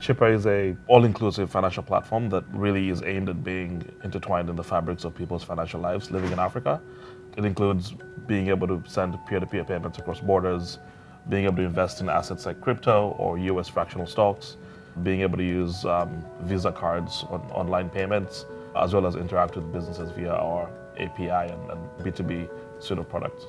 Chipper is a all-inclusive financial platform that really is aimed at being intertwined in the fabrics of people's financial lives living in Africa. It includes being able to send peer-to-peer payments across borders, being able to invest in assets like crypto or US fractional stocks, being able to use Visa cards on online payments, as well as interact with businesses via our API and B2B suite of products.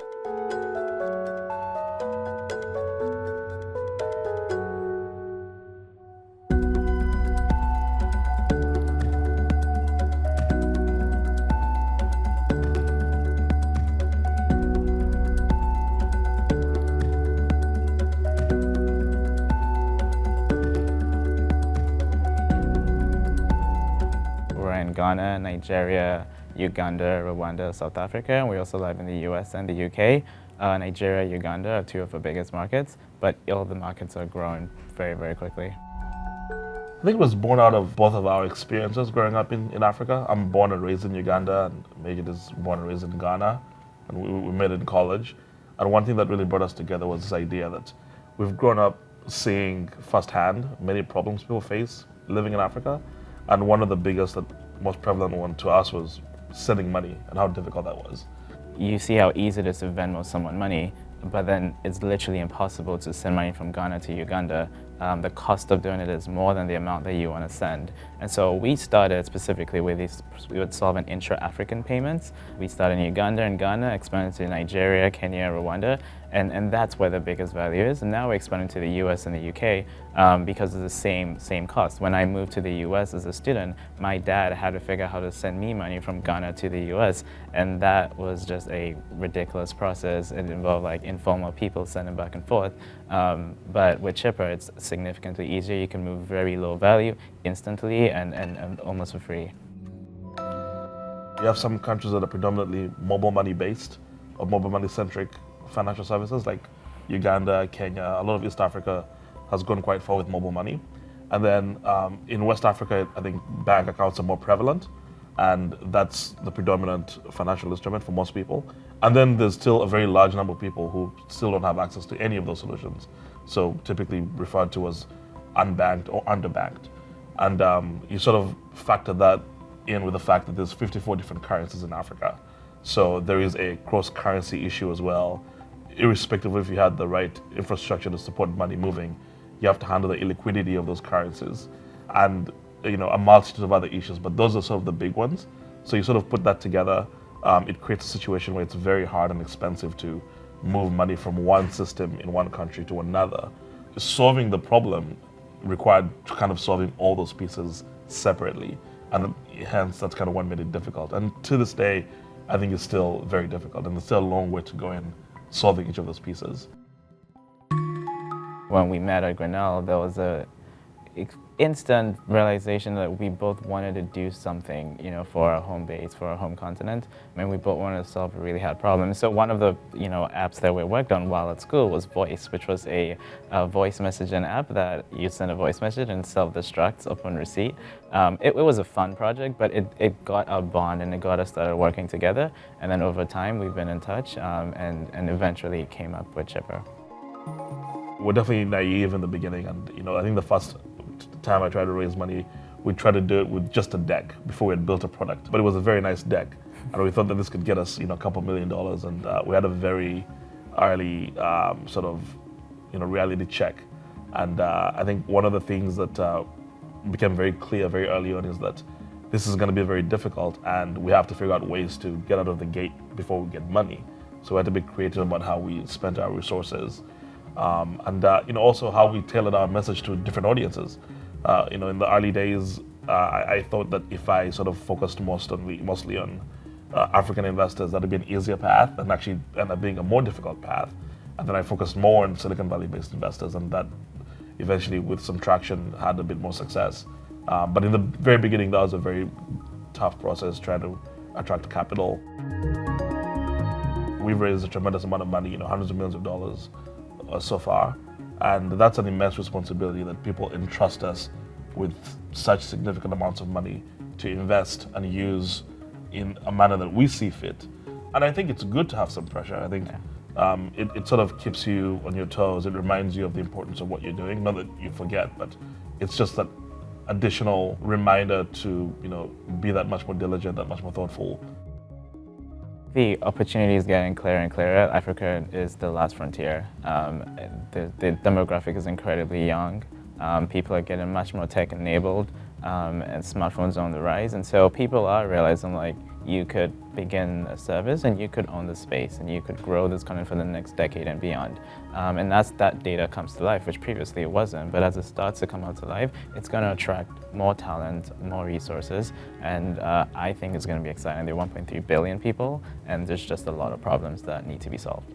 In Ghana, Nigeria, Uganda, Rwanda, South Africa, and we also live in the US and the UK. Nigeria, Uganda are two of our biggest markets, but all the markets are growing very, very quickly. I think it was born out of both of our experiences growing up in Africa. I'm born and raised in Uganda, and Maijid is born and raised in Ghana, and we met in college. And one thing that really brought us together was this idea that we've grown up seeing firsthand many problems people face living in Africa, and one of the biggest most prevalent one to us was sending money and how difficult that was. You see how easy it is to Venmo someone money, but then it's literally impossible to send money from Ghana to Uganda. The cost of doing it is more than the amount that you want to send. And so we started specifically with these, we would solve an intra-African payments. We started in Uganda and Ghana, expanded to Nigeria, Kenya, Rwanda, and that's where the biggest value is. And now we're expanding to the US and the UK because of the same cost. When I moved to the US as a student, my dad had to figure out how to send me money from Ghana to the US, and that was just a ridiculous process. It involved like informal people sending back and forth. But with Chipper, it's significantly easier. You can move very low value instantly and almost for free. You have some countries that are predominantly mobile money based or mobile money centric financial services like Uganda, Kenya. A lot of East Africa has gone quite far with mobile money. And then in West Africa, I think bank accounts are more prevalent, and that's the predominant financial instrument for most people. And then there's still a very large number of people who still don't have access to any of those solutions. So typically referred to as unbanked or underbanked. And you sort of factor that in with the fact that there's 54 different currencies in Africa. So there is a cross-currency issue as well. Irrespective of if you had the right infrastructure to support money moving, you have to handle the illiquidity of those currencies and a multitude of other issues, but those are sort of the big ones. So you sort of put that together, it creates a situation where it's very hard and expensive to move money from one system in one country to another. Solving the problem required kind of solving all those pieces separately, and hence that's kind of what made it difficult. And to this day, I think it's still very difficult, and there's still a long way to go in solving each of those pieces. When we met at Grinnell, there was a instant realization that we both wanted to do something, for our home base, for our home continent. I mean, we both wanted to solve a really hard problem. So one of the, apps that we worked on while at school was Voice, which was a voice messaging app that you send a voice message and self-destructs upon receipt. It was a fun project, but it got our bond and it got us started working together. And then over time, we've been in touch and eventually came up with Chipper. We're definitely naive in the beginning, and I think the first time I tried to raise money, we tried to do it with just a deck before we had built a product. But it was a very nice deck, and we thought that this could get us, a couple $1 million, and we had a very early sort of, reality check. And I think one of the things that became very clear very early on is that this is going to be very difficult, and we have to figure out ways to get out of the gate before we get money. So we had to be creative about how we spent our resources. And also how we tailored our message to different audiences. In the early days, I thought that if I sort of focused mostly on African investors, that would be an easier path, and actually end up being a more difficult path. And then I focused more on Silicon Valley-based investors, and that eventually, with some traction, had a bit more success. But in the very beginning, that was a very tough process trying to attract capital. We've raised a tremendous amount of money, hundreds of millions of dollars so far, and that's an immense responsibility that people entrust us with such significant amounts of money to invest and use in a manner that we see fit. And I think it's good to have some pressure. I think it sort of keeps you on your toes. It reminds you of the importance of what you're doing. Not that you forget, but it's just that additional reminder to, be that much more diligent, that much more thoughtful. The opportunity is getting clearer and clearer. Africa is the last frontier. The demographic is incredibly young. People are getting much more tech enabled, and smartphones are on the rise. And so people are realizing, like, you could begin a service and you could own the space and you could grow this content for the next decade and beyond. And as that data comes to life, which previously it wasn't, but as it starts to come out to life, it's going to attract more talent, more resources, and I think it's going to be exciting. There are 1.3 billion people, and there's just a lot of problems that need to be solved.